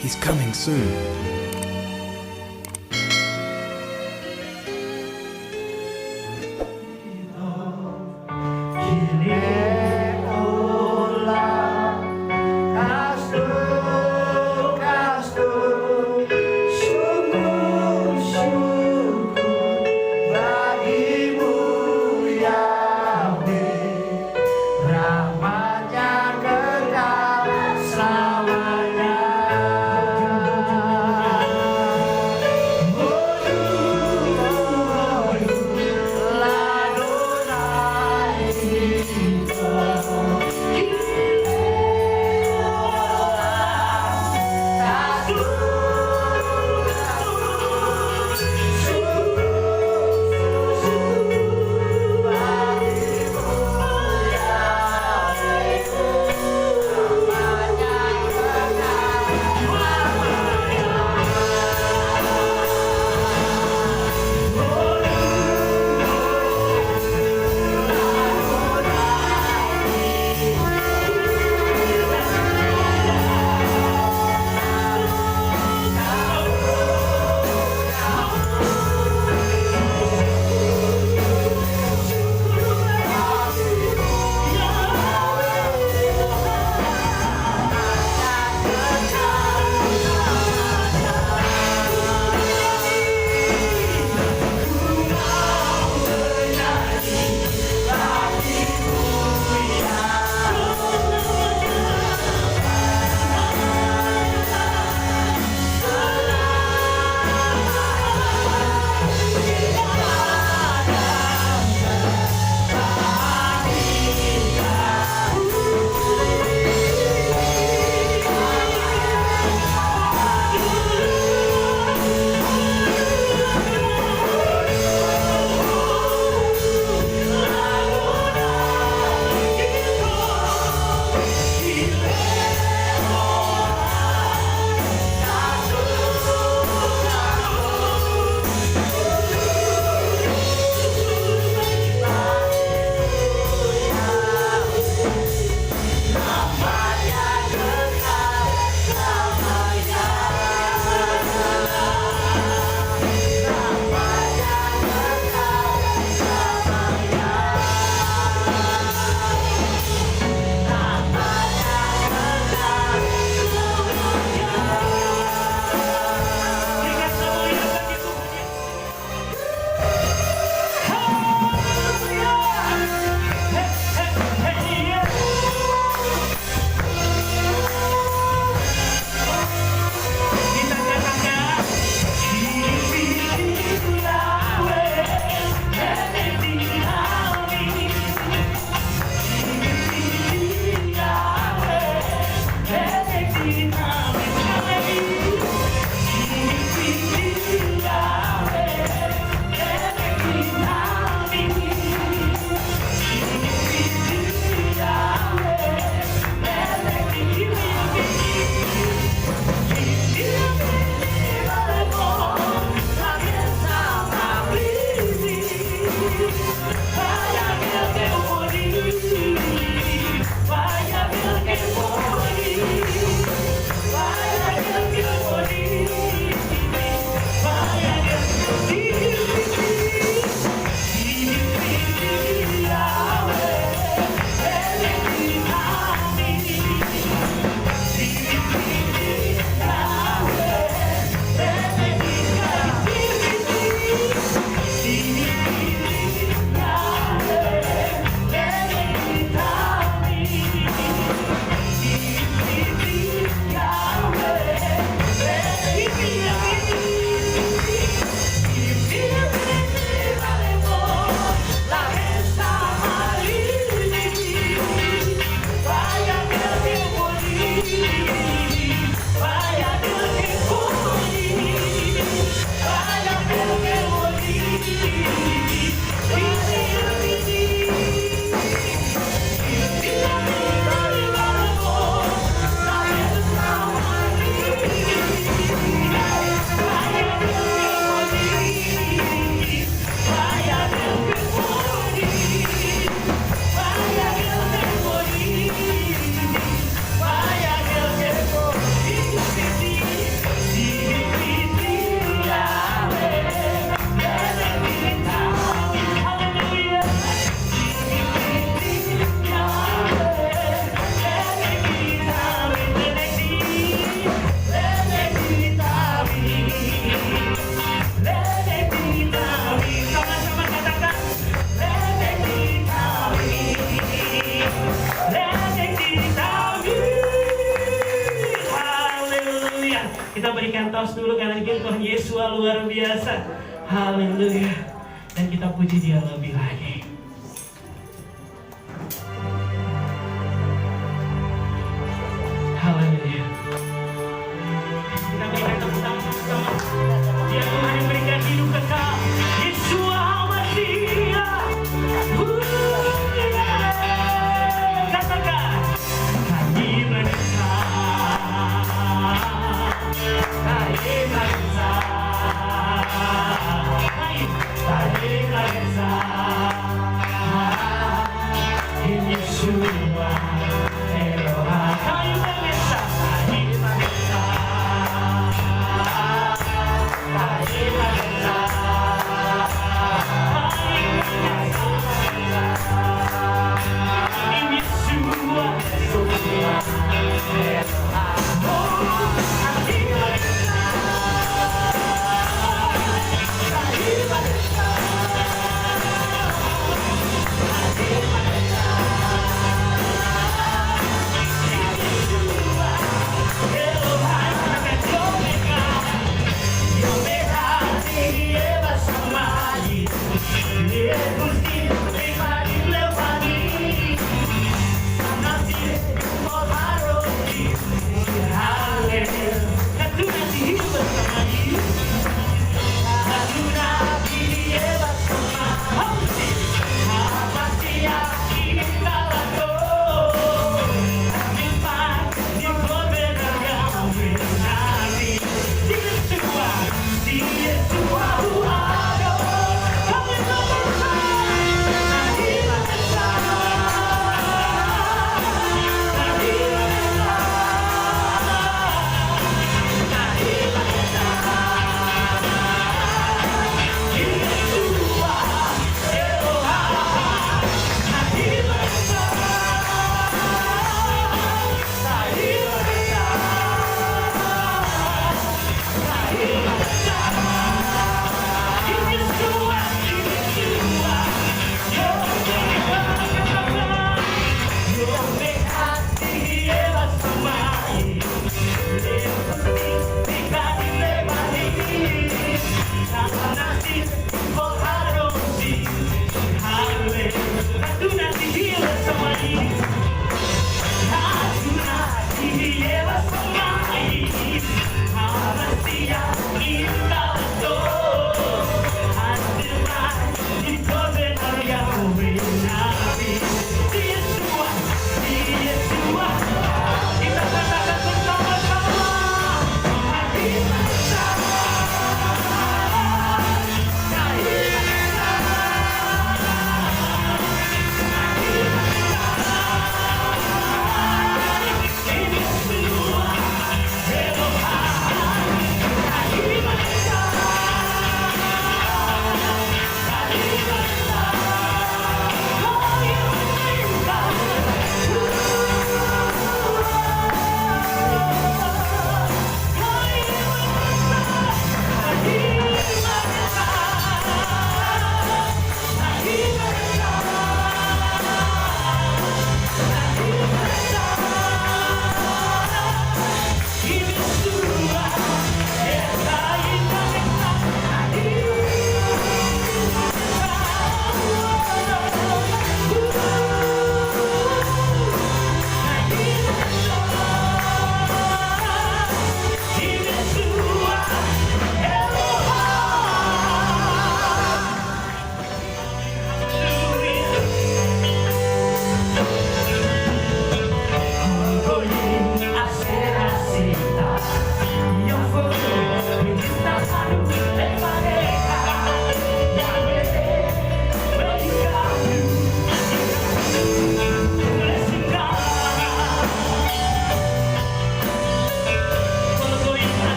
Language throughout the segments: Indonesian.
He's coming soon. Kita berikan tos dulu karena Tuhan Yesus luar biasa. Haleluya. Dan kita puji Dia lebih lagi. Haleluya. Kita berikan tepuk tangan sama-sama. Dia Tuhan yang berikan hidup kekal. Yesus Al-Masih. Katakan. Kami mendekat. Kami mendekat. Kami mendekat.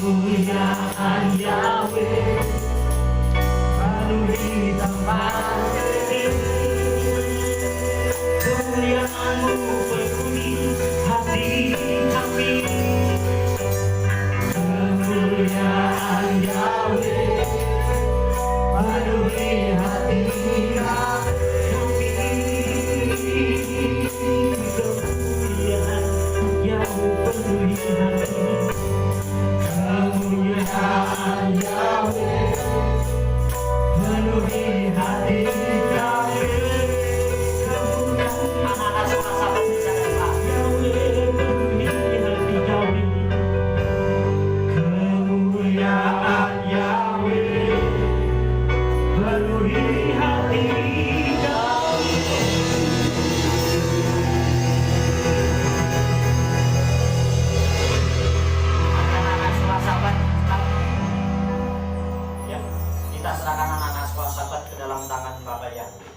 kemuliaan Yahweh penuhi tempat ini, kemuliaan-Mu penuhi hati kami, kemuliaan Yahweh penuhi hati kami, kemuliaan Yahweh penuhi hati, kemuliaan Yahweh penuhi hati kami, kemuliaan anak-anak sama-sama bicara Yahweh penuhi hati kami, kemuliaan Yahweh penuhi hati kami. Anak-anak sekolah sahabat, ya, kita serahkan anak-anak sekolah sahabat ke dalam tangan Bapa Yahweh.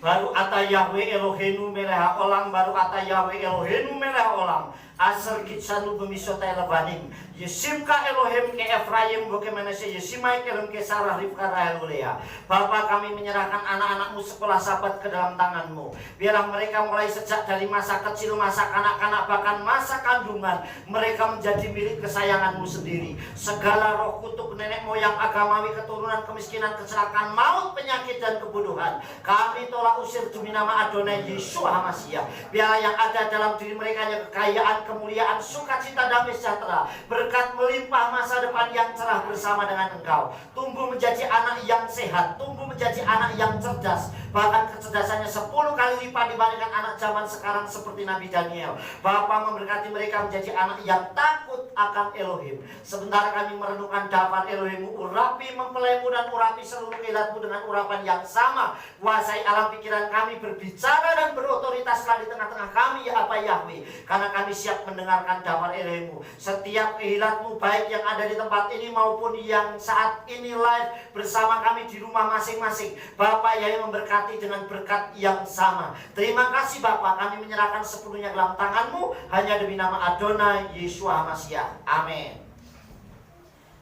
Baru ata Yahweh Eloheinu meleha olam, baru ata Yahweh Eloheinu meleha olam. Asal kitsanu bemisota elevanim. Yesimka Elohim ke Efraim boke Manasye, Yesimai Elohim ke Sarah Rivka Rahel Lea. Bapa, kami menyerahkan anak-anak-Mu sekolah sahabat ke dalam tangan-Mu. Biarlah mereka mulai sejak dari masa kecil, masa kanak-kanak, bahkan masa kandungan, mereka menjadi milik kesayangan-Mu sendiri. Segala roh kutuk nenek moyang, agamawi, keturunan, kemiskinan, kecelakaan, maut, penyakit, dan kebodohan, kami tolak usir demi nama Adonai Yeshua HaMashiach. Biarlah yang ada dalam diri mereka yang kekayaan, kemuliaan, sukacita, damai sejahtera, berkat melimpah, masa depan yang cerah bersama dengan Engkau. Tumbuh menjadi anak yang sehat, tumbuh menjadi anak yang cerdas, bahkan kecerdasannya 10 kali lipat dibandingkan anak zaman sekarang seperti Nabi Daniel. Bapa, memberkati mereka menjadi anak yang takut akan Elohim. Sebentar kami merenungkan daftar Elohim-Mu, urapi mempelai-Mu dan urapi seluruh kehilat-Mu dengan urapan yang sama. Kuasai alam pikiran kami, berbicara dan berotoritaslah di tengah-tengah kami, ya apa Yahweh, karena kami siap mendengarkan daftar Elohim-Mu. Setiap kehilat-Mu, baik yang ada di tempat ini maupun yang saat ini live bersama kami di rumah masing-masing, Bapak yang memberkati dengan berkat yang sama. Terima kasih Bapak, kami menyerahkan sepenuhnya dalam tangan-Mu, hanya demi nama Adonai Yeshua HaMashiach. Amin.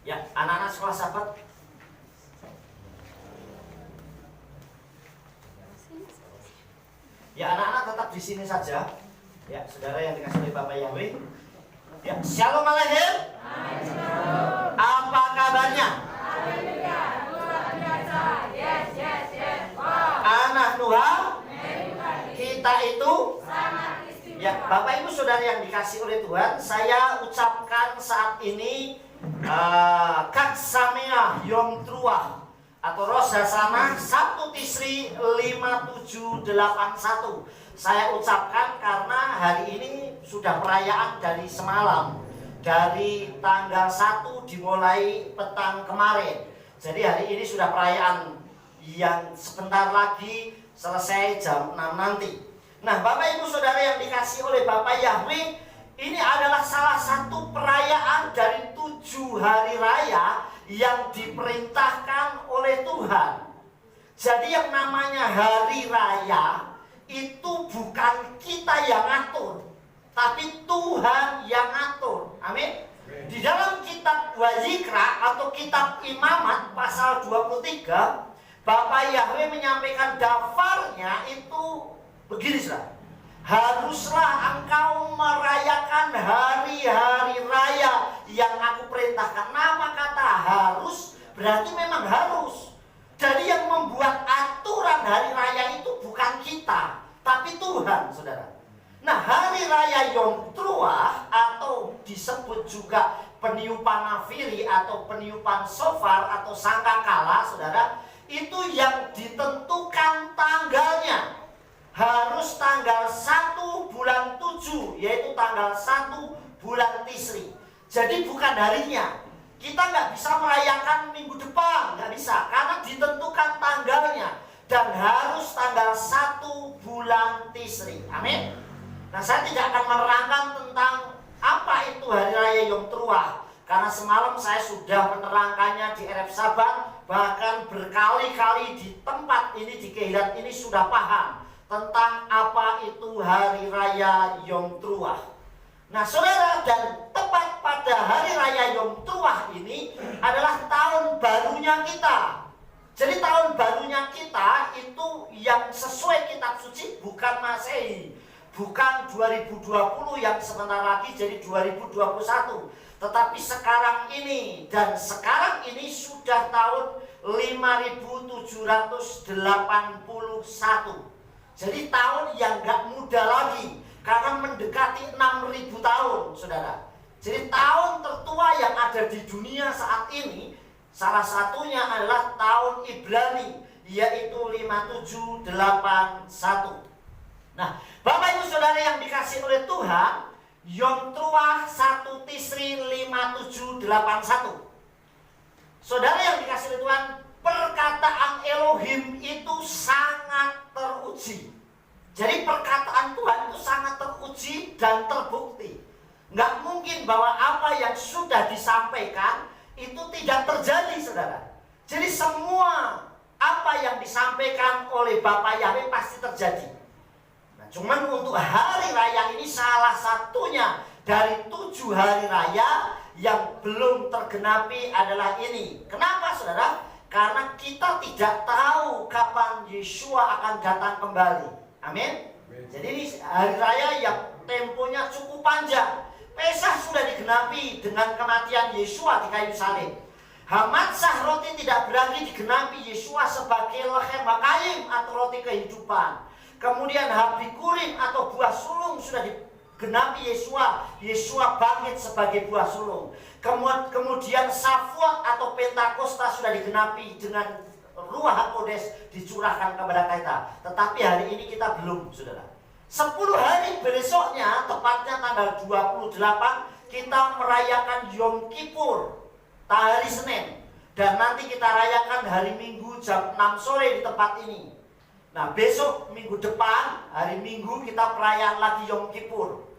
Ya, anak-anak sekolah sahabat, ya anak-anak tetap di sini saja. Ya, saudara yang dikasih oleh Bapak Yahweh. Ya, Shalom Aleichem. Apa kabarnya? Luar biasa. Yes. Wow. Anak Tuhan, kita itu Sangat istimewa. ya, Bapak Ibu Saudara yang dikasih oleh Tuhan, saya ucapkan saat ini Chag Sameach Yom Teruah atau Rosh Hashanah 1 Tishri 5781. Saya ucapkan karena hari ini sudah perayaan dari semalam, dari tanggal 1 dimulai petang kemarin. Jadi hari ini sudah perayaan yang sebentar lagi selesai jam 6 nanti. Nah, Bapak Ibu Saudara yang dikasih oleh Bapak Yahweh, ini adalah salah satu perayaan dari 7 hari raya yang diperintahkan oleh Tuhan. Jadi yang namanya hari raya itu bukan kita yang ngatur, tapi Tuhan yang ngatur. Amin. Di dalam kitab Wayikra atau kitab Imamat pasal 23, Bapak Yahweh menyampaikan daftarnya itu begini, saudara. Haruslah engkau merayakan hari-hari raya yang aku perintahkan. Nama kata harus berarti memang harus. Jadi yang membuat aturan hari raya itu bukan kita, tapi Tuhan, saudara. Nah, hari raya Yom Teruah atau disebut juga peniupan nafiri atau peniupan shofar atau sangkakala, saudara, itu yang ditentukan tanggalnya. Harus tanggal 1 bulan 7, yaitu tanggal 1 bulan Tishri. Jadi bukan harinya. Kita nggak bisa merayakan minggu depan, nggak bisa, karena ditentukan tanggalnya. Dan harus tanggal 1 bulan Tishri. Amin. Nah, saya tidak akan menerangkan tentang apa itu hari raya Yom Teruah, karena semalam saya sudah menerangkannya di Erev Sabat. Bahkan berkali-kali di tempat ini, di kehilat ini sudah paham. tentang apa itu Hari Raya Yom Teruah. Nah saudara, dan tepat pada Hari Raya Yom Teruah ini adalah tahun barunya kita. Jadi tahun barunya kita itu yang sesuai kitab suci bukan Masehi, bukan 2020 yang sebentar lagi jadi 2021, tetapi sekarang ini, dan sekarang ini sudah tahun 5781. Jadi tahun yang gak muda lagi, karena mendekati 6000 tahun, saudara. Jadi tahun tertua yang ada di dunia saat ini, salah satunya adalah tahun Ibrani, yaitu 5781. Nah, Bapak Ibu Saudara yang dikasih oleh Tuhan, Yom Teruah 1 Tisri 5781. Saudara yang dikasih oleh Tuhan, perkataan Elohim itu sangat teruji. Jadi perkataan Tuhan itu sangat teruji dan terbukti. Nggak mungkin bahwa apa yang sudah disampaikan itu tidak terjadi, saudara. Jadi semua apa yang disampaikan oleh Bapak Yahweh pasti terjadi. Nah, cuman untuk hari raya ini salah satunya dari 7 hari raya yang belum tergenapi adalah ini. Kenapa, saudara? Karena kita tidak tahu kapan Yeshua akan datang kembali. Amin. Jadi ini hari raya yang temponya cukup panjang. Pesah sudah digenapi dengan kematian Yeshua di kayu salib. Hamatsah roti tidak berarti digenapi Yeshua sebagai lechem hakayim atau roti kehidupan. Kemudian Habikurim atau buah sulung sudah digenapi Yeshua. Yeshua bangkit sebagai buah sulung. Kemudian Safuat atau Pentakosta sudah digenapi dengan Ruach HaKodes dicurahkan kepada kita. Tetapi hari ini kita belum, saudara. 10 hari besoknya, tepatnya tanggal 28, kita merayakan Yom Kippur, hari Senin. Dan nanti kita rayakan hari Minggu jam 6 sore di tempat ini. Nah, besok minggu depan, hari Minggu kita perayaan lagi Yom Kippur.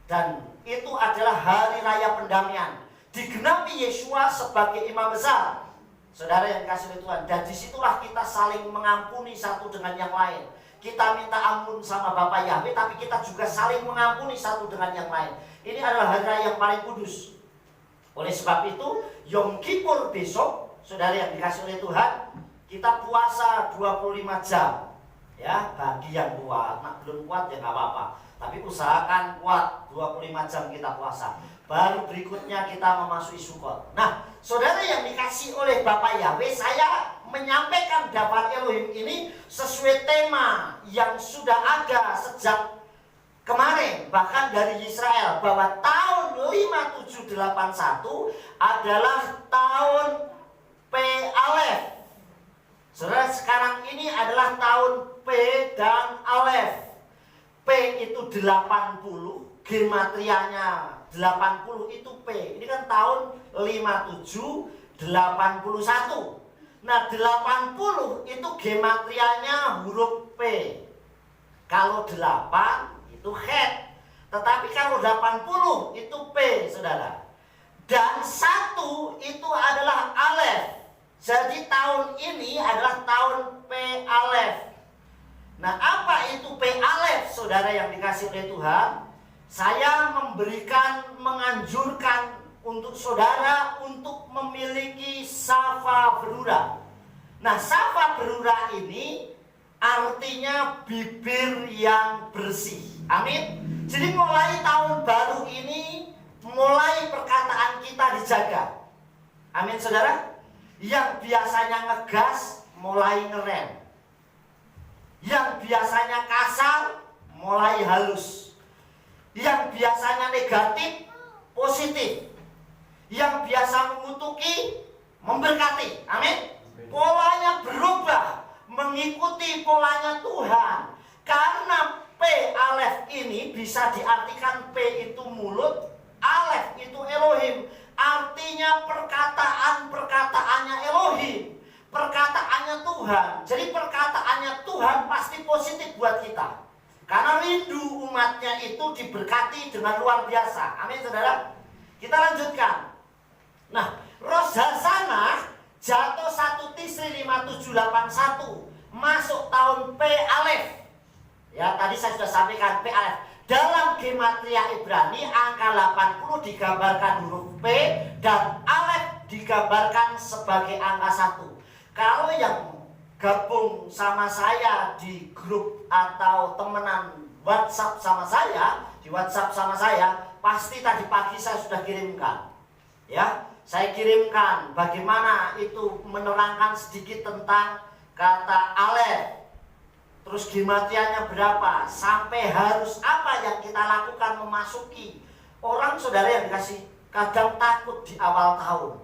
Dan itu adalah hari raya pendamaian. Digenapi Yeshua sebagai imam besar. Saudara yang dikasihi Tuhan, dan disitulah kita saling mengampuni satu dengan yang lain. Kita minta ampun sama Bapak Yahweh, tapi kita juga saling mengampuni satu dengan yang lain. Ini adalah hari raya yang paling kudus. Oleh sebab itu, Yom Kippur besok, saudara yang dikasihi oleh Tuhan, kita puasa 25 jam. Ya, bagi yang kuat, nah, belum kuat ya nggak apa-apa. Tapi usahakan kuat, 25 jam kita puasa. Baru berikutnya kita memasuki Sukot. Nah, saudara yang dikasih oleh Bapak Yahweh, saya menyampaikan daftar Elohim ini sesuai tema yang sudah ada sejak kemarin, bahkan dari Israel, bahwa tahun 5781 adalah tahun P Alef. Saudara, sekarang ini adalah tahun P dan Alef. P itu 80, gematrianya 80 itu P. Ini kan tahun 5781. Nah, 80 itu gematrianya huruf P. Kalau 8 itu het. Tetapi kalau 80 itu P, saudara. Dan 1 itu adalah Alef. Jadi tahun ini adalah tahun P Alef. Nah, apa itu P Alef, saudara yang dikasih oleh Tuhan? Saya menganjurkan untuk saudara untuk memiliki Safa Berurah. Nah, Safa Berurah ini artinya bibir yang bersih. Amin. Jadi mulai tahun baru ini, mulai perkataan kita dijaga. Amin, saudara. Yang biasanya ngegas, mulai ngerem. Yang biasanya kasar, mulai halus. Yang biasanya negatif, positif. Yang biasa mengutuki, memberkati. Amin. Polanya berubah, mengikuti polanya Tuhan. Karena P Alef ini bisa diartikan P itu mulut, Alef itu Elohim. Artinya perkataannya Elohim, perkataannya Tuhan. Jadi perkataannya Tuhan pasti positif buat kita. Karena rindu umatnya itu diberkati dengan luar biasa. Amin, saudara. Kita lanjutkan. Nah, Rosh Hashanah jatuh 1 Tisri 5781, masuk tahun P Alef. Ya, tadi saya sudah sampaikan P alef. Dalam gematria Ibrani angka 80 digambarkan huruf P dan alef digambarkan sebagai angka 1. Kalau yang gabung sama saya di grup atau temenan WhatsApp sama saya, di WhatsApp sama saya, pasti tadi pagi saya sudah kirimkan. Ya, saya kirimkan bagaimana itu menerangkan sedikit tentang kata alef. Terus gematrianya berapa, sampai harus apa yang kita lakukan memasuki. Orang saudara yang dikasih kadang takut di awal tahun.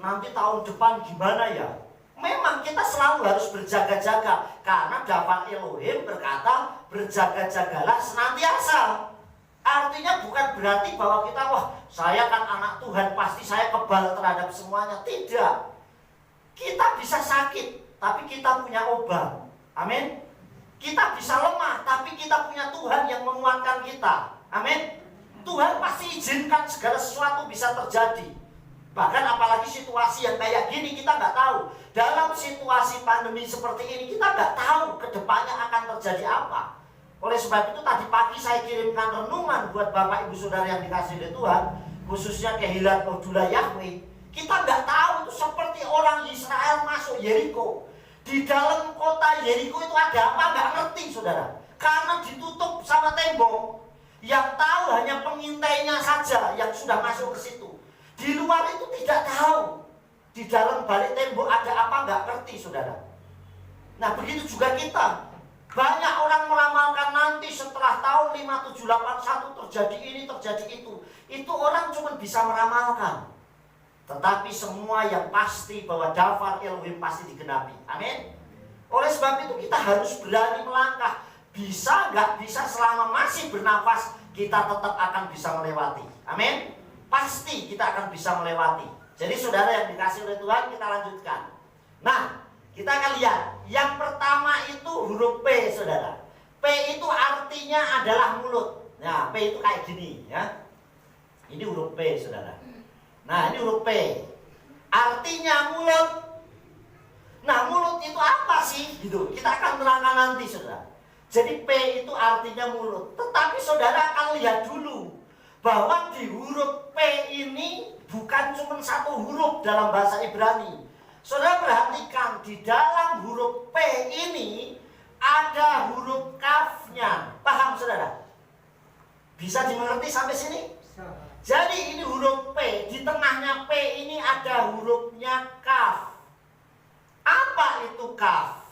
Nanti tahun depan gimana ya? Memang kita selalu harus berjaga-jaga. Karena Dafar Elohim berkata, berjaga-jagalah senantiasa. Artinya bukan berarti bahwa kita, wah saya kan anak Tuhan, pasti saya kebal terhadap semuanya. Tidak. Kita bisa sakit, tapi kita punya obat. Amin. Kita bisa lemah, tapi kita punya Tuhan yang menguatkan kita. Amin. Tuhan pasti izinkan segala sesuatu bisa terjadi. Bahkan apalagi situasi yang kayak gini kita nggak tahu. Dalam situasi pandemi seperti ini kita nggak tahu kedepannya akan terjadi apa. Oleh sebab itu tadi pagi saya kirimkan renungan buat Bapak Ibu Saudara yang dikasih oleh Tuhan, khususnya Kehilat Modula Yahweh. Kita nggak tahu itu seperti orang Israel masuk Yeriko. Di dalam kota Yeriko itu ada apa? Nggak ngerti saudara. Karena ditutup sama tembok. Yang tahu hanya pengintainya saja yang sudah masuk ke situ. Di luar itu tidak tahu. Di dalam balik tembok ada apa? Nggak ngerti saudara. Nah begitu juga kita. Banyak orang meramalkan nanti setelah tahun 5781 terjadi ini, terjadi itu. Itu orang cuma bisa meramalkan. Tetapi semua yang pasti bahwa Dafar Elohim pasti digenapi. Amin. Oleh sebab itu kita harus berani melangkah. Bisa nggak bisa selama masih bernafas kita tetap akan bisa melewati. Amin. Pasti kita akan bisa melewati. Jadi saudara yang dikasih oleh Tuhan, kita lanjutkan. Nah, kita akan lihat. Yang pertama itu huruf P saudara. P itu artinya adalah mulut. Nah, P itu kayak gini ya. Ini huruf P saudara. Nah ini huruf P. Artinya mulut. Nah mulut itu apa sih? Gitu. Kita akan terangkan nanti saudara. Jadi P itu artinya mulut. Tetapi saudara akan lihat dulu bahwa di huruf P ini bukan cuma satu huruf dalam bahasa Ibrani. Saudara perhatikan di dalam huruf P ini ada huruf kafnya. Paham saudara? Bisa dimengerti sampai sini? Jadi ini huruf P, di tengahnya P ini ada hurufnya kaf. Apa itu kaf?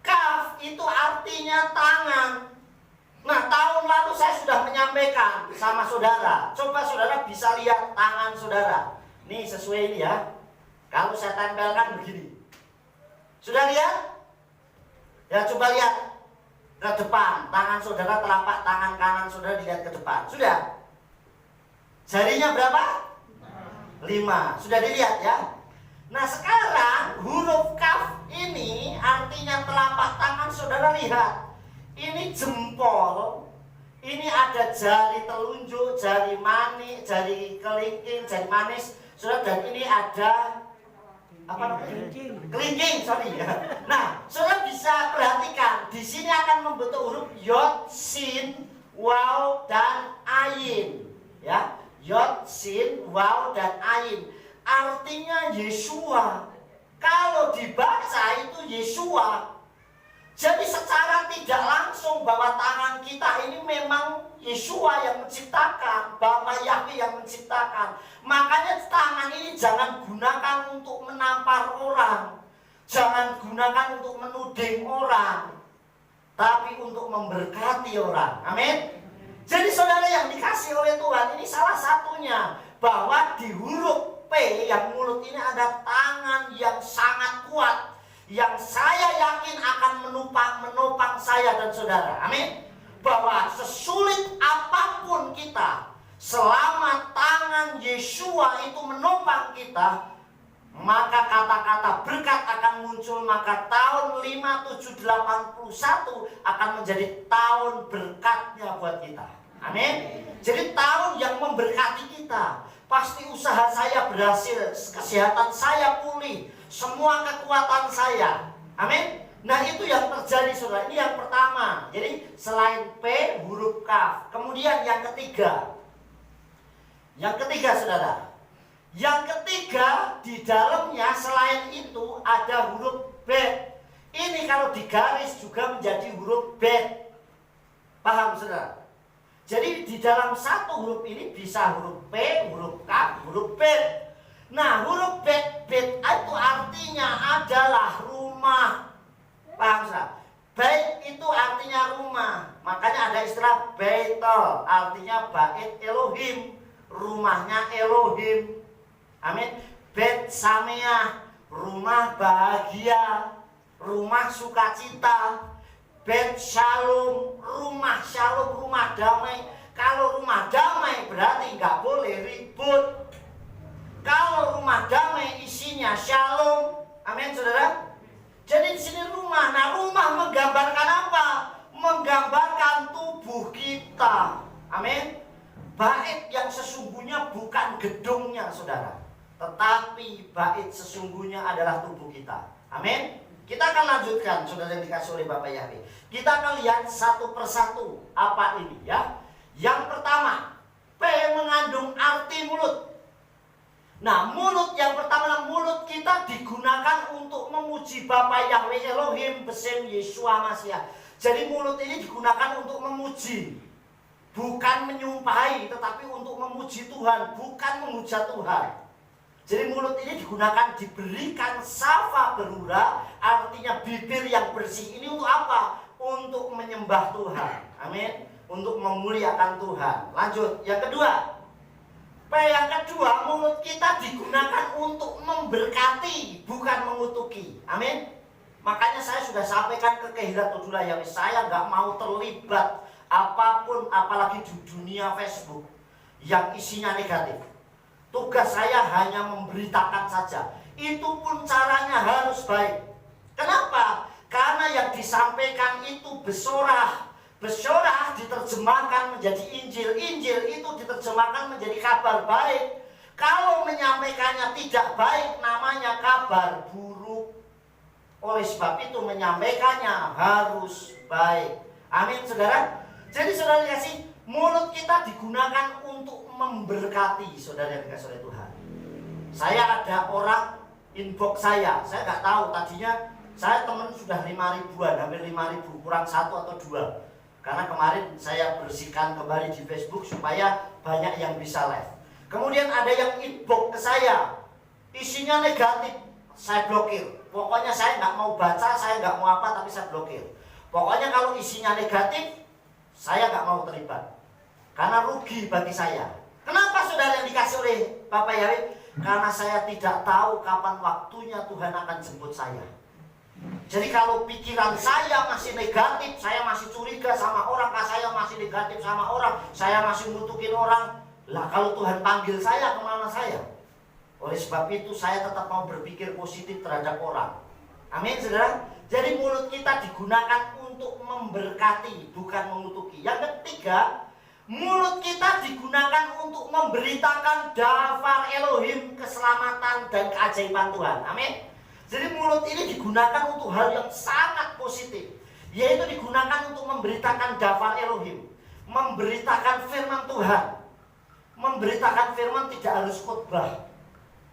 Kaf itu artinya tangan. Nah tahun lalu saya sudah menyampaikan sama saudara. Coba saudara bisa lihat tangan saudara. Nih sesuai ini ya. Kalau saya tempelkan begini. Sudah lihat? Ya coba lihat ke depan, tangan saudara, telapak tangan kanan saudara dilihat ke depan. Sudah? Jarinya berapa? 5. Sudah dilihat ya? Nah sekarang huruf kaf ini artinya telapak tangan saudara lihat. Ini jempol. Ini ada jari telunjuk, jari manis, jari kelingking, jari manis. Saudara, dan ini ada apa namanya? Kelingking, sorry ya. Nah, saudara bisa perhatikan di sini akan membentuk huruf yod, sin, waw dan ayin. Ya, yod, sin, waw dan ayin. Artinya Yesua. Kalau dibaca itu Yesua. Jadi secara tidak langsung bahwa tangan kita ini memang Yesua yang menciptakan, Bapa Yahweh yang menciptakan. Makanya tangan ini jangan gunakan untuk menampar orang, jangan gunakan untuk menuding orang, tapi untuk memberkati orang. Amin. Jadi saudara yang dikasih oleh Tuhan, ini salah satunya bahwa di huruf P yang mulut ini ada tangan yang sangat kuat, yang saya yakin akan menopang saya dan saudara. Amin. Bahwa sesulit apapun kita, selama tangan Yesua itu menopang kita, maka kata-kata berkat akan muncul. Maka tahun 5781 akan menjadi tahun berkatnya buat kita. Amin. Jadi tahun yang memberkati kita. Pasti usaha saya berhasil, kesehatan saya pulih, semua kekuatan saya. Amin. Nah itu yang terjadi saudara, ini yang pertama. Jadi selain P huruf kaf. Kemudian yang ketiga. Yang ketiga saudara. Yang ketiga di dalamnya selain itu ada huruf B. Ini kalau digaris juga menjadi huruf B. Paham saudara? Jadi di dalam satu huruf ini bisa huruf P, huruf K, huruf B. Nah huruf B itu artinya adalah rumah. Paham saudara? Bait itu artinya rumah. Makanya ada istilah Baitul, artinya bait Elohim, rumahnya Elohim. Amin. Bait Sameah, rumah bahagia, rumah sukacita. Bait Shalom, rumah shalom, rumah damai. Kalau rumah damai berarti nggak boleh ribut. Kalau rumah damai isinya shalom. Amin saudara. Jadi di sini rumah. Nah, rumah menggambarkan apa? Menggambarkan tubuh kita. Amin. Bait yang sesungguhnya bukan gedungnya, saudara, tetapi bait sesungguhnya adalah tubuh kita. Amin. Kita akan lanjutkan, saudara yang dikasih oleh Bapak Yahweh. Kita akan lihat satu persatu apa ini ya. Yang pertama, P mengandung arti mulut. Nah, mulut yang pertama, mulut kita digunakan untuk memuji Bapa Yahweh Elohim Besem Yeshua Mashiach. Jadi mulut ini digunakan untuk memuji, bukan menyumpahi, tetapi untuk memuji Tuhan, bukan menghujat Tuhan. Jadi mulut ini digunakan, diberikan safa berura, artinya bibir yang bersih. Ini untuk apa? Untuk menyembah Tuhan. Amin. Untuk memuliakan Tuhan. Lanjut, yang kedua. Yang kedua, mulut kita digunakan untuk memberkati, bukan mengutuki. Amin. Makanya saya sudah sampaikan ke Kehilatullah Yahweh, saya nggak mau terlibat apapun, apalagi di dunia Facebook yang isinya negatif. Tugas saya hanya memberitakan saja. Itu pun caranya harus baik. Kenapa? Karena yang disampaikan itu besorah. Besorah diterjemahkan menjadi Injil. Injil itu diterjemahkan menjadi kabar baik. Kalau menyampaikannya tidak baik, namanya kabar buruk. Oleh sebab itu menyampaikannya harus baik. Amin saudara. Jadi saudara dikasih, mulut kita digunakan untuk memberkati, saudara yang dikasih oleh Tuhan. Saya ada orang inbox saya nggak tahu, tadinya saya teman sudah 5.000-an, hampir 5.000, kurang 1 atau 2. Karena kemarin saya bersihkan kembali di Facebook supaya banyak yang bisa live. Kemudian ada yang inbox ke saya, isinya negatif, saya blokir. Pokoknya saya nggak mau baca, saya nggak mau apa, tapi saya blokir. Pokoknya kalau isinya negatif, saya nggak mau terlibat. Karena rugi bagi saya. Kenapa saudara yang dikasih oleh Bapak Yahweh? Karena saya tidak tahu kapan waktunya Tuhan akan jemput saya. Jadi kalau pikiran saya masih negatif, saya masih curiga sama orang, saya masih negatif sama orang, saya masih ngutukin orang, lah kalau Tuhan panggil saya, kemana saya? Oleh sebab itu saya tetap mau berpikir positif terhadap orang. Amin saudara. Jadi mulut kita digunakan untuk memberkati, bukan mengutuki. Yang ketiga, mulut kita digunakan untuk memberitakan dafar Elohim, keselamatan dan keajaiban Tuhan. Amin. Jadi mulut ini digunakan untuk hal yang sangat positif, yaitu digunakan untuk memberitakan dafar Elohim, memberitakan firman Tuhan. Memberitakan firman tidak harus khotbah,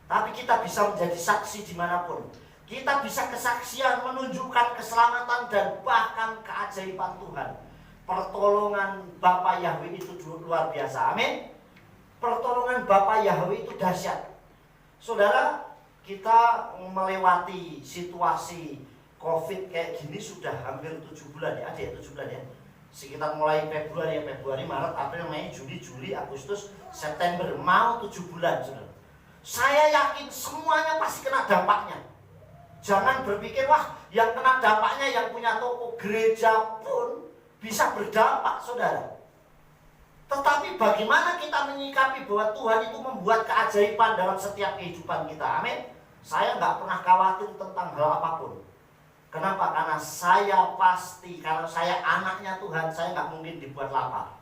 tapi kita bisa menjadi saksi dimanapun. Kita bisa kesaksian, menunjukkan keselamatan dan bahkan keajaiban Tuhan. Pertolongan Bapa Yahweh itu luar biasa. Amin. Pertolongan Bapa Yahweh itu dahsyat. Saudara, kita melewati situasi COVID kayak gini sudah hampir 7 bulan ya, ada ya 7 bulan ya. Sekitar mulai Februari, Maret, April, Mei, Juni, Juli, Agustus, September, mau 7 bulan saudara. Saya yakin semuanya pasti kena dampaknya. Jangan berpikir, wah yang kena dampaknya yang punya toko gereja pun bisa berdampak saudara. Tetapi bagaimana kita menyikapi bahwa Tuhan itu membuat keajaiban dalam setiap kehidupan kita. Amin. Saya nggak pernah khawatir tentang hal apapun. Kenapa? Karena saya pasti, kalau saya anaknya Tuhan, saya nggak mungkin dibuat lapar.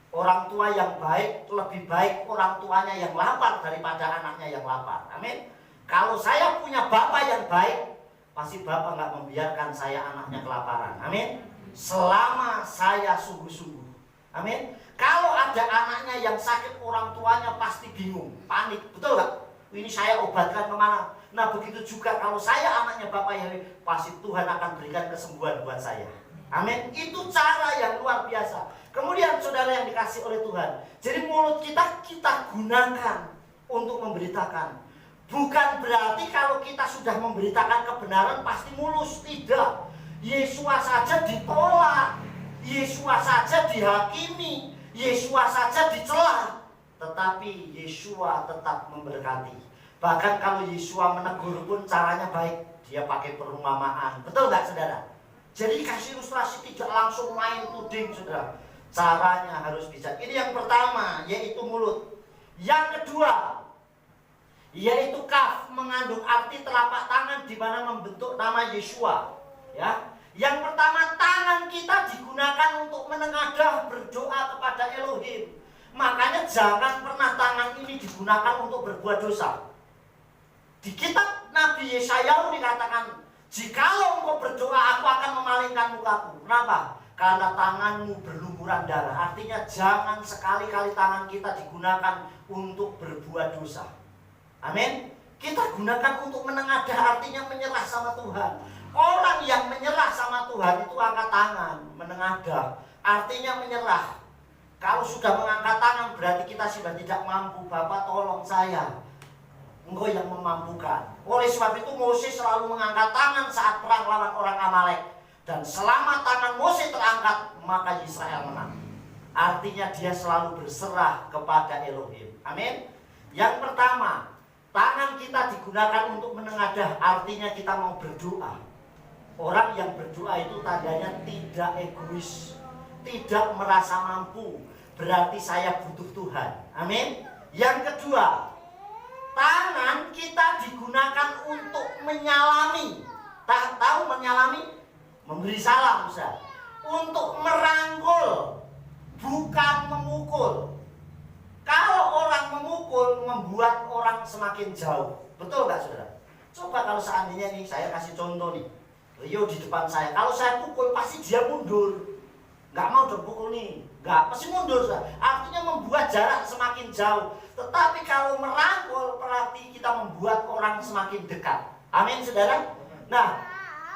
Orang tua yang baik, lebih baik orang tuanya yang lapar daripada anaknya yang lapar. Amin. Kalau saya punya Bapa yang baik, pasti Bapak nggak membiarkan saya anaknya kelaparan. Amin. Selama saya sungguh-sungguh. Amin. Kalau ada anaknya yang sakit, orang tuanya pasti bingung, panik. Betul nggak? Ini saya obatkan kemana? Nah begitu juga kalau saya anaknya Bapak Yahweh, pasti Tuhan akan berikan kesembuhan buat saya. Amin. Itu cara yang luar biasa. Kemudian saudara yang dikasih oleh Tuhan, jadi mulut kita gunakan untuk memberitakan. Bukan berarti kalau kita sudah memberitakan kebenaran pasti mulus. Tidak. Yesus saja ditolak, Yesus saja dihakimi, Yesus saja dicela, tetapi Yesus tetap memberkati. Bahkan kalau Yesus menegur pun caranya baik, dia pakai perumpamaan. Betul nggak saudara? Jadi kasih ilustrasi, tidak langsung main tuding saudara. Caranya harus bijak. Ini yang pertama, yaitu mulut. Yang kedua, yaitu kaf, mengandung arti telapak tangan di mana membentuk nama Yeshua. Ya, yang pertama, tangan kita digunakan untuk menengadah berdoa kepada Elohim. Makanya jangan pernah tangan ini digunakan untuk berbuat dosa. Di kitab Nabi Yesaya dikatakan, jikalau engkau berdoa, aku akan memalingkan mukaku. Kenapa? Karena tanganmu berlumuran darah. Artinya jangan sekali-kali tangan kita digunakan untuk berbuat dosa. Amin. Kita gunakan untuk menengadah, artinya menyerah sama Tuhan. Orang yang menyerah sama Tuhan itu angkat tangan, menengadah, artinya menyerah. Kalau sudah mengangkat tangan berarti kita sudah tidak mampu. Bapak tolong saya, Engkau yang memampukan. Oleh sebab itu Moses selalu mengangkat tangan saat perang lawan orang Amalek. Dan selama tangan Moses terangkat, maka Israel menang. Artinya dia selalu berserah kepada Elohim. Amin. Yang pertama, tangan kita digunakan untuk menengadah, artinya kita mau berdoa. Orang yang berdoa itu tandanya tidak egois, tidak merasa mampu. Berarti saya butuh Tuhan. Amin. Yang kedua, tangan kita digunakan untuk menyalami. Tahu menyalami? Memberi salam, Ustaz. Untuk merangkul, bukan memukul. Kalau orang memukul membuat orang semakin jauh. Betul nggak saudara? Coba kalau seandainya nih, saya kasih contoh nih. Rio di depan saya. Kalau saya pukul pasti dia mundur. Nggak mau terpukul nih. Nggak, pasti mundur saudara. Artinya membuat jarak semakin jauh. Tetapi kalau merangkul berarti kita membuat orang semakin dekat. Amin saudara? Nah,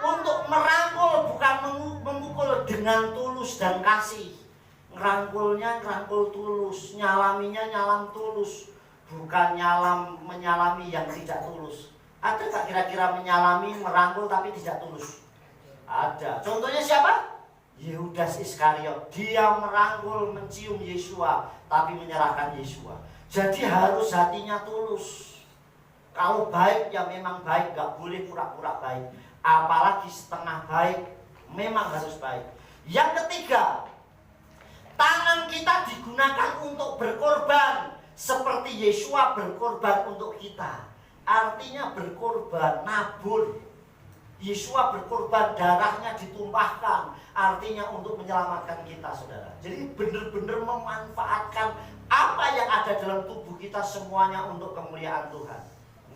untuk merangkul bukan memukul dengan tulus dan kasih. Ngerangkulnya ngerangkul tulus, nyalaminya nyalam tulus, bukan menyalami yang tidak tulus. Ada tak kira-kira menyalami, merangkul tapi tidak tulus? Ada. Contohnya siapa? Yudas Iskariot. Dia merangkul, mencium Yeshua, tapi menyerahkan Yeshua. Jadi harus hatinya tulus. Kalau baik ya memang baik, gak boleh pura-pura baik. Apalagi setengah baik, memang harus baik. Yang ketiga, tangan kita digunakan untuk berkorban, seperti Yeshua berkorban untuk kita. Artinya berkorban, nabur. Yeshua berkorban, darahnya ditumpahkan, artinya untuk menyelamatkan kita saudara. Jadi benar-benar memanfaatkan apa yang ada dalam tubuh kita semuanya untuk kemuliaan Tuhan.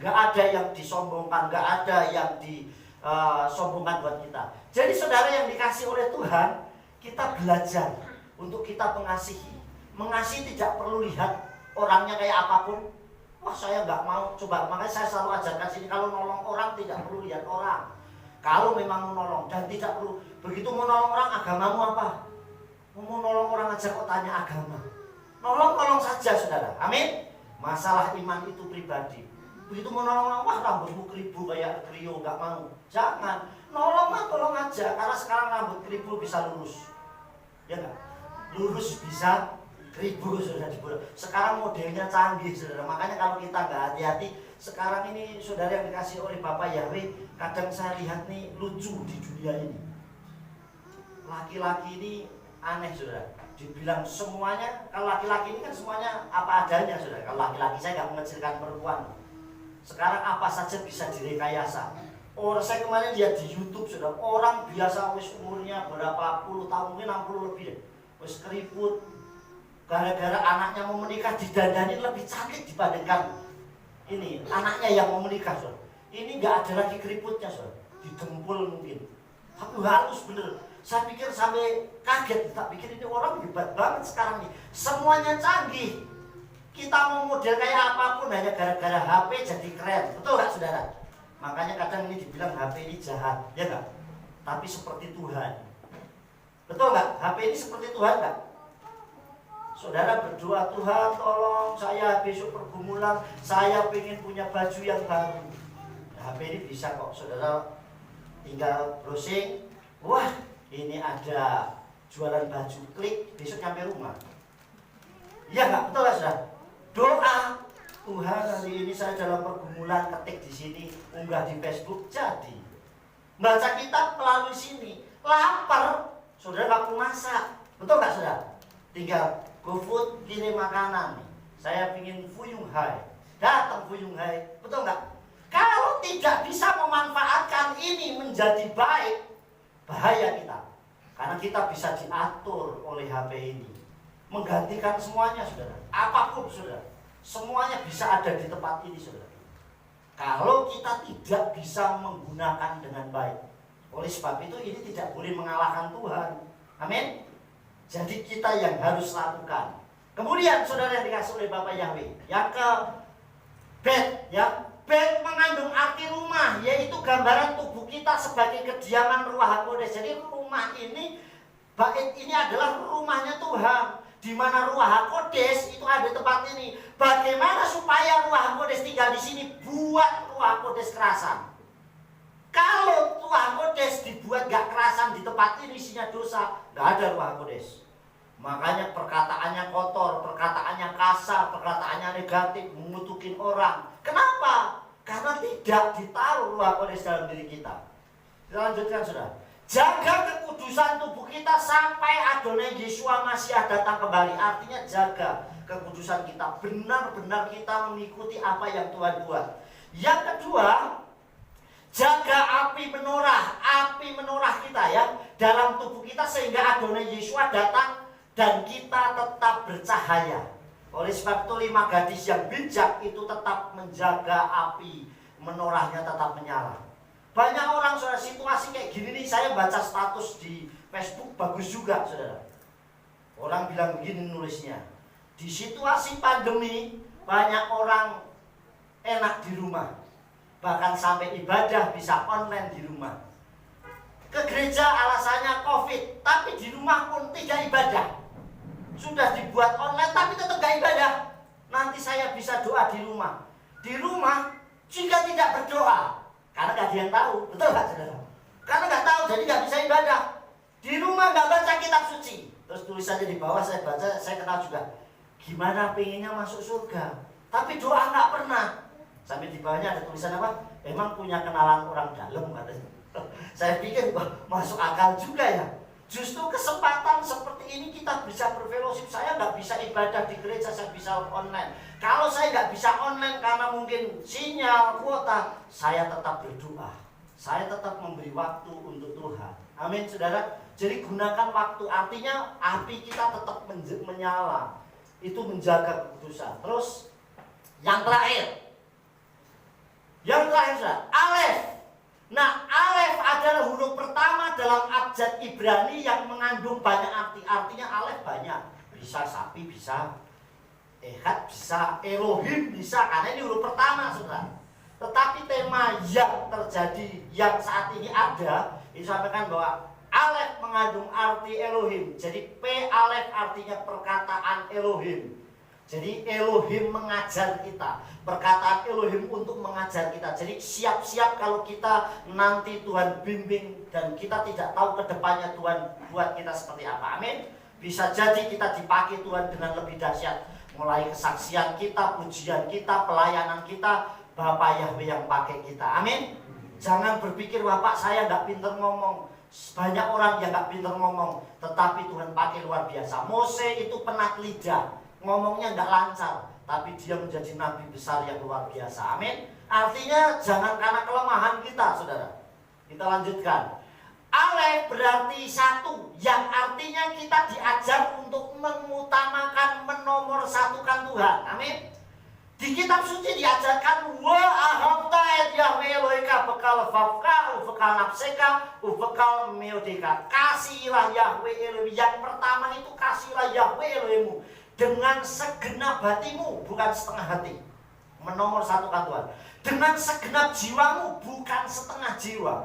Gak ada yang disombongkan, gak ada yang disombongkan buat kita. Jadi saudara yang dikasih oleh Tuhan, kita belajar untuk kita mengasihi. Mengasihi tidak perlu lihat orangnya kayak apapun. Wah saya nggak mau, coba. Makanya saya selalu ajarkan sini, kalau nolong orang tidak perlu lihat orang. Kalau memang menolong, dan tidak perlu, begitu mau nolong orang, agamamu apa? Mau nolong orang aja kok tanya agama. Nolong saja saudara, amin. Masalah iman itu pribadi. Begitu mau nolong orang, wah rambutmu keribu kayak Rio, nggak mau. Jangan, nolong mah tolong aja. Karena sekarang rambut keribu bisa lurus, ya nggak? Lurus bisa, keribu sudah dibuat. Sekarang modelnya canggih saudara. Makanya kalau kita nggak hati-hati, sekarang ini saudara yang dikasih oleh Bapak Yahweh, kadang saya lihat nih lucu di dunia ini. Laki-laki ini aneh saudara. Dibilang semuanya, kalau laki-laki ini kan semuanya apa adanya saudara. Kalau laki-laki, saya nggak mengecilkan perempuan. Sekarang apa saja bisa direkayasa. Orang saya kemarin lihat di YouTube sudah, orang biasa wis umurnya berapa puluh tahun, mungkin 60 lebih deh. Wis keriput, gara-gara anaknya mau menikah didandani lebih cantik dibandingkan ini anaknya yang mau menikah saudara. Ini nggak ada lagi keriputnya saudara. didempul mungkin. Tapi halus bener. Saya pikir sampai kaget, tak pikir ini orang hebat banget sekarang nih. Semuanya canggih. Kita mau model kayak apapun hanya gara-gara HP jadi keren. Betul nggak saudara? Makanya kadang ini dibilang HP ini jahat, ya nggak? Tapi seperti Tuhan. Betul nggak? HP ini seperti Tuhan nggak? Saudara berdoa, Tuhan tolong saya besok pergumulan, saya pengen punya baju yang baru. Nah, HP ini bisa kok, saudara tinggal browsing. Wah, ini ada jualan baju, klik, besok nyampe rumah. Iya nggak? Betul nggak saudara? Doa, Tuhan hari ini saya dalam pergumulan, ketik di sini, unggah di Facebook, jadi. Baca kitab melalui sini, lapar, saudara nggak perlu masak. Betul nggak saudara? Tinggal GoFood kirim makanan. Saya pingin Fuyung Hai, datang Fuyung Hai. Betul nggak? Kalau tidak bisa memanfaatkan ini menjadi baik, bahaya kita. Karena kita bisa diatur oleh HP ini, menggantikan semuanya saudara. Apapun saudara, semuanya bisa ada di tempat ini saudara. Kalau kita tidak bisa menggunakan dengan baik. Oleh sebab itu ini tidak boleh mengalahkan Tuhan. Amin. Jadi kita yang harus lakukan. Kemudian saudara yang dikasih oleh Bapak Yahweh, yang ke bed, ya, bed mengandung arti rumah, yaitu gambaran tubuh kita sebagai kediaman Ruach HaKodes. Jadi rumah ini, bait ini adalah rumahnya Tuhan, di mana Ruach HaKodes itu ada di tempat ini. Bagaimana supaya Ruach HaKodes tinggal di sini? Buat Ruach HaKodes kerasan. Kalau Ruach HaKodes dibuat gak kerasan di tempat ini, isinya dosa, gak ada Ruach HaKodes. Makanya perkataannya kotor, perkataannya kasar, perkataannya negatif, mengutukin orang. Kenapa? Karena tidak ditaruh Ruach HaKodes dalam diri kita. Kita lanjutkan saudara. Jaga kekudusan tubuh kita sampai Adonai Yeshua Masiah datang kembali. Artinya jaga kekudusan kita, benar-benar kita mengikuti apa yang Tuhan buat. Yang kedua, jaga api menorah kita ya dalam tubuh kita sehingga Adonai Yeshua datang dan kita tetap bercahaya. Oleh sebab itu 5 gadis yang bijak itu tetap menjaga api menorahnya tetap menyala. Banyak orang saudara situasi kayak gini nih, saya baca status di Facebook bagus juga saudara. Orang bilang begini nulisnya, di situasi pandemi banyak orang enak di rumah, bahkan sampai ibadah bisa online di rumah. Ke gereja alasannya COVID, tapi di rumah pun tidak ibadah. Sudah dibuat online tapi tetap gak ibadah. Nanti saya bisa doa di rumah. Di rumah jika tidak berdoa, karena gak ada yang tahu, betul gak saudara? Karena gak tahu jadi gak bisa ibadah. Di rumah gak baca kitab suci. Terus tulisannya di bawah saya baca, saya kenal juga. Gimana pengennya masuk surga, tapi doa gak pernah. Sampai di bawahnya ada tulisan apa? Emang punya kenalan orang dalam katanya. Saya pikir masuk akal juga ya. Justru kesempatan seperti ini kita bisa berfellowship. Saya nggak bisa ibadah di gereja, saya bisa online. Kalau saya nggak bisa online karena mungkin sinyal, kuota, saya tetap berdoa. Saya tetap memberi waktu untuk Tuhan. Amin saudara. Jadi gunakan waktu, artinya api kita tetap menyala. Itu menjaga kekudusan. Terus yang terakhir saudara, Alef. Nah, Alef adalah huruf pertama dalam abjad Ibrani yang mengandung banyak arti. Artinya Alef banyak. Bisa sapi, bisa Ehad, bisa Elohim, bisa. Karena ini huruf pertama, saudara. Tetapi tema yang terjadi, yang saat ini ada, disampaikan bahwa Alef mengandung arti Elohim. Jadi P Alef artinya perkataan Elohim. Jadi Elohim mengajar kita, perkataan Elohim untuk mengajar kita. Jadi siap-siap kalau kita nanti Tuhan bimbing dan kita tidak tahu ke depannya Tuhan buat kita seperti apa. Amin. Bisa jadi kita dipakai Tuhan dengan lebih dahsyat. Mulai kesaksian kita, pujian kita, pelayanan kita, Bapak Yahweh yang pakai kita. Amin. Jangan berpikir Bapak saya nggak pinter ngomong. Banyak orang yang nggak pinter ngomong, tetapi Tuhan pakai luar biasa. Mose itu penat lidah. Ngomongnya nggak lancar, tapi dia menjadi nabi besar yang luar biasa. Amin. Artinya jangan karena kelemahan kita, saudara. Kita lanjutkan. Alef berarti satu, yang artinya kita diajar untuk mengutamakan, menomorsatukan Tuhan. Amin. Di kitab suci diajarkan wa ahabta et Yahweh Elohika bekal vavka ubekal nafseka ubekal meodeka. Kasihilah Yahweh Elohim. Yang pertama itu kasihilah Yahweh Elohimmu dengan segenap hatimu, bukan setengah hati. Menomor satukan Tuhan. Dengan segenap jiwamu, bukan setengah jiwa.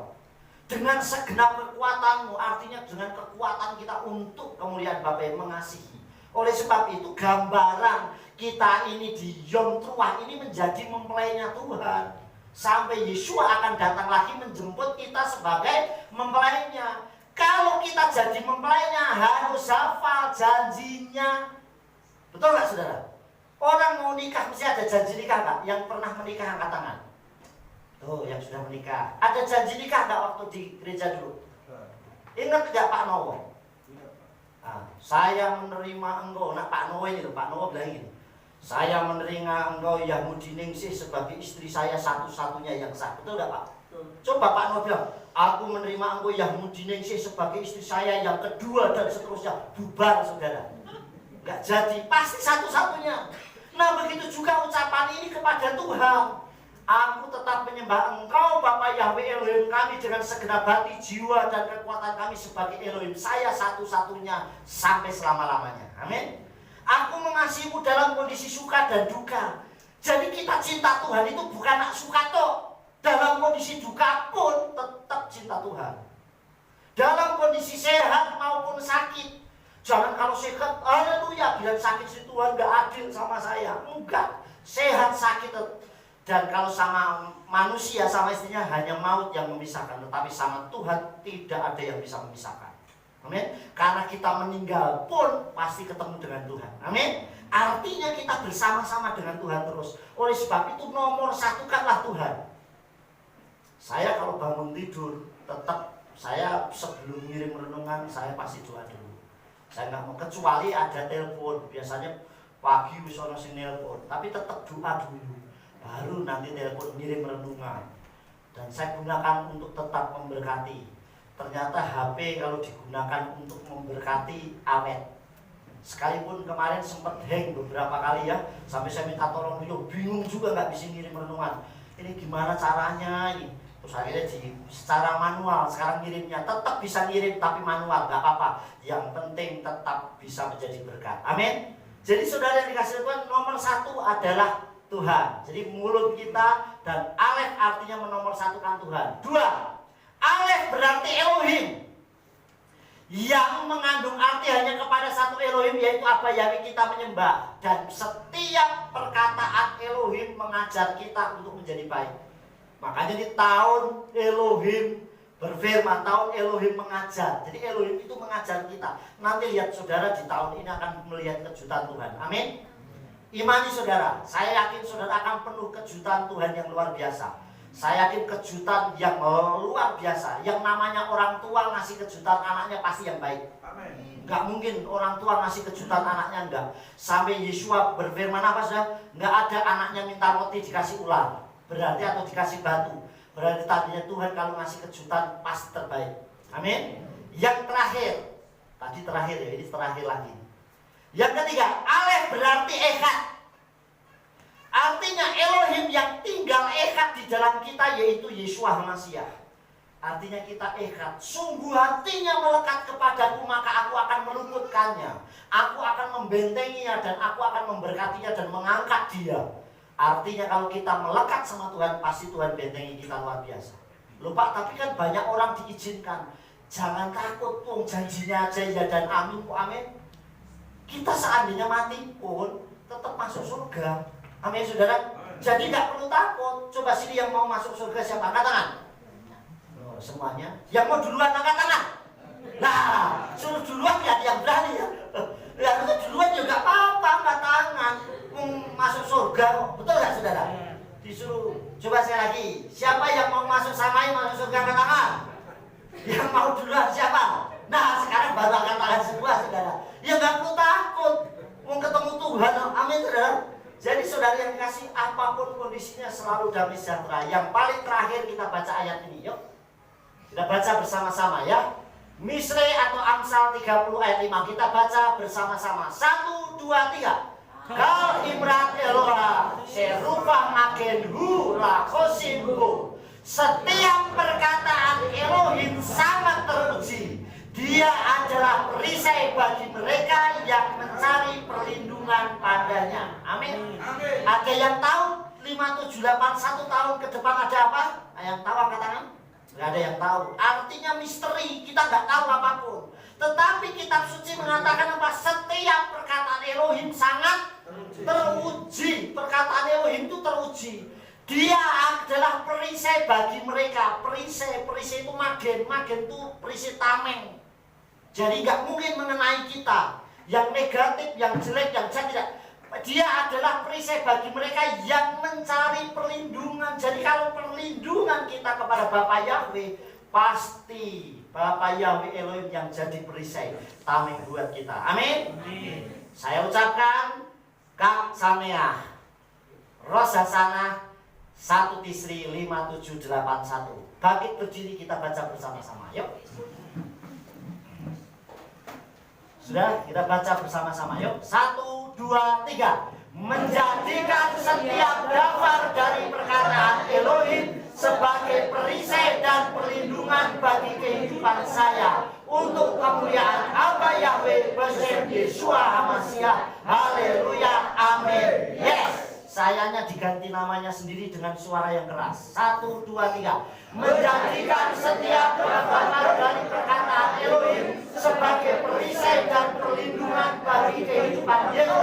Dengan segenap kekuatanmu, artinya dengan kekuatan kita untuk kemuliaan Bapa yang mengasihi. Oleh sebab itu gambaran kita ini di Yom Teruah ini menjadi mempelainya Tuhan. Sampai Yesua akan datang lagi menjemput kita sebagai mempelainya. Kalau kita jadi mempelainya harus hafal janjinya. Betul nggak saudara? Orang mau nikah mesti ada janji nikah nggak? Yang pernah menikah angkat tangan. Tuh yang sudah menikah. Ada janji nikah nggak waktu di gereja dulu? Ingat nggak Pak Nowo? Nah, saya menerima engkau. Nah Pak Nowo ini loh, Pak Nowo bilang gini. Saya menerima engkau Yahudi Ningsih sebagai istri saya satu-satunya yang sah. Betul nggak Pak? Coba Pak Nowo bilang, aku menerima engkau Yahudi Ningsih sebagai istri saya yang kedua dan seterusnya. Bubar saudara. Nggak jadi, pasti satu-satunya. Nah begitu juga ucapan ini kepada Tuhan. Aku tetap menyembah engkau Bapa Yahweh Elohim kami dengan segenap hati, jiwa dan kekuatan kami sebagai Elohim. Saya satu-satunya sampai selama-lamanya. Amin. Aku mengasihimu dalam kondisi suka dan duka. Jadi kita cinta Tuhan itu bukan nak suka toh. Dalam kondisi duka pun tetap cinta Tuhan. Dalam kondisi sehat maupun sakit. Jangan kalau sehat, haleluya, bilang sakit si Tuhan gak adil sama saya. Enggak, sehat sakit. Dan kalau sama manusia, sama istrinya hanya maut yang memisahkan. Tetapi sama Tuhan tidak ada yang bisa memisahkan. Amin. Karena kita meninggal pun pasti ketemu dengan Tuhan. Amin. Artinya kita bersama-sama dengan Tuhan terus. Oleh sebab itu nomor satukanlah Tuhan. Saya kalau bangun tidur, tetap saya sebelum ngirim renungan, saya pasti doa dulu. Saya nggak mau, kecuali ada telepon. Biasanya pagi wis ono sing nelpon, tapi tetap doa dulu. Baru nanti telepon ngirim renungan. Dan saya gunakan untuk tetap memberkati. Ternyata HP kalau digunakan untuk memberkati awet. Sekalipun kemarin sempat hang beberapa kali ya, sampai saya minta tolong beliau, bingung juga nggak bisa ngirim renungan. Ini gimana caranya ini? Terus akhirnya secara manual sekarang ngirimnya, tetap bisa ngirim tapi manual, nggak apa-apa. Yang penting tetap bisa menjadi berkat. Amin. Jadi saudara yang dikasih Tuhan, nomor satu adalah Tuhan. Jadi mulut kita, dan Alef artinya menomor satukan Tuhan. Dua, Alef berarti Elohim, yang mengandung arti hanya kepada satu Elohim, yaitu apa? Yahweh kita menyembah. Dan setiap perkataan Elohim mengajar kita untuk menjadi baik. Makanya di tahun Elohim berfirman, tahun Elohim mengajar. Jadi Elohim itu mengajar kita. Nanti lihat saudara, di tahun ini akan melihat kejutan Tuhan. Amin. Imani saudara, saya yakin saudara akan penuh kejutan Tuhan yang luar biasa. Saya yakin kejutan yang luar biasa. Yang namanya orang tua ngasih kejutan anaknya pasti yang baik. Amin. Nggak mungkin orang tua ngasih kejutan anaknya enggak. Sampai Yesua berfirman apa saudara? Nggak ada anaknya minta roti dikasih ular. Berarti atau dikasih batu. Berarti tadinya Tuhan kalau ngasih kejutan pasti terbaik. Amin. Yang terakhir, tadi terakhir ya, ini terakhir lagi. Yang ketiga, Alef berarti Echad. Artinya Elohim yang tinggal Echad di dalam kita, yaitu Yesua HaMashiach. Artinya kita Echad. Sungguh hatinya melekat kepadaku, maka aku akan meluputkannya. Aku akan membentenginya dan aku akan memberkatinya dan mengangkat dia. Artinya kalau kita melekat sama Tuhan, pasti Tuhan bentengi kita luar biasa. Lupa, tapi kan banyak orang diizinkan. Jangan takut, pun janjinya aja ya dan amin kok, amin. Kita seandainya mati pun tetap masuk surga. Amin saudara. Jadi nggak perlu takut. Coba sini yang mau masuk surga siapa? Angkat tangan. Oh, semuanya. Yang mau duluan angkat tangan. Nah, suruh duluan ya yang berani ya. Yang itu duluan juga apa-apa, angkat tangan. Masuk surga, betul nggak saudara? Disuruh. Coba sekali lagi. Siapa yang mau masuk samai masuk surga angkat tangan? Yang mau duluan siapa? Nah sekarang baru angkat tangan semua saudara. Ya nggak perlu takut. Mau ketemu Tuhan, amin saudara. Jadi saudara yang kasih, apapun kondisinya selalu damai sejahtera. Yang paling terakhir kita baca ayat ini, yuk. Kita baca bersama-sama ya. Misre atau Amsal 30 ayat 5. Kita baca bersama-sama. 1, 2, 3. Kal imrat Eloha serupah magen hura kosimbo. Setiap perkataan Elohim sangat teruji. Dia adalah perisai bagi mereka yang mencari perlindungan padanya. Amin. Ada yang tahu 5781 tahun ke depan ada apa? Ada yang tahu angkat tangan? Nggak ada yang tahu. Artinya misteri, kita nggak tahu apapun. Tetapi kitab suci mengatakan apa? Setiap perkataan Elohim sangat teruji. Perkataan Elohim itu teruji. Dia adalah perisai bagi mereka. Perisai itu magen itu perisai tameng. Jadi nggak mungkin mengenai kita. Yang negatif, yang jelek, yang jahat tidak. Dia adalah perisai bagi mereka yang mencari perlindungan. Jadi kalau perlindungan kita kepada Bapa Yahweh, pasti Bapa Yahweh Elohim yang jadi perisai tameng buat kita. Amin. Saya ucapkan Kak Sameah Rosh Hashanah 1 Tisri 5781. Bangkit berdiri, kita baca bersama-sama. Yuk. Sudah, kita baca bersama-sama. Yuk. 1, 2, 3. Menjadikan setiap daftar dari perkataan Elohim sebagai perisai dan perlindungan bagi kehidupan saya untuk kemuliaan Aba Yahweh Besem Yeshua HaMashiach. Haleluya. Amin. Yes. Sayanya diganti namanya sendiri dengan suara yang keras. 1, 2, 3. Menjadikan setiap daftar dari perkataan Elohim sebagai perisai dan perlindungan bagi kehidupan Yesus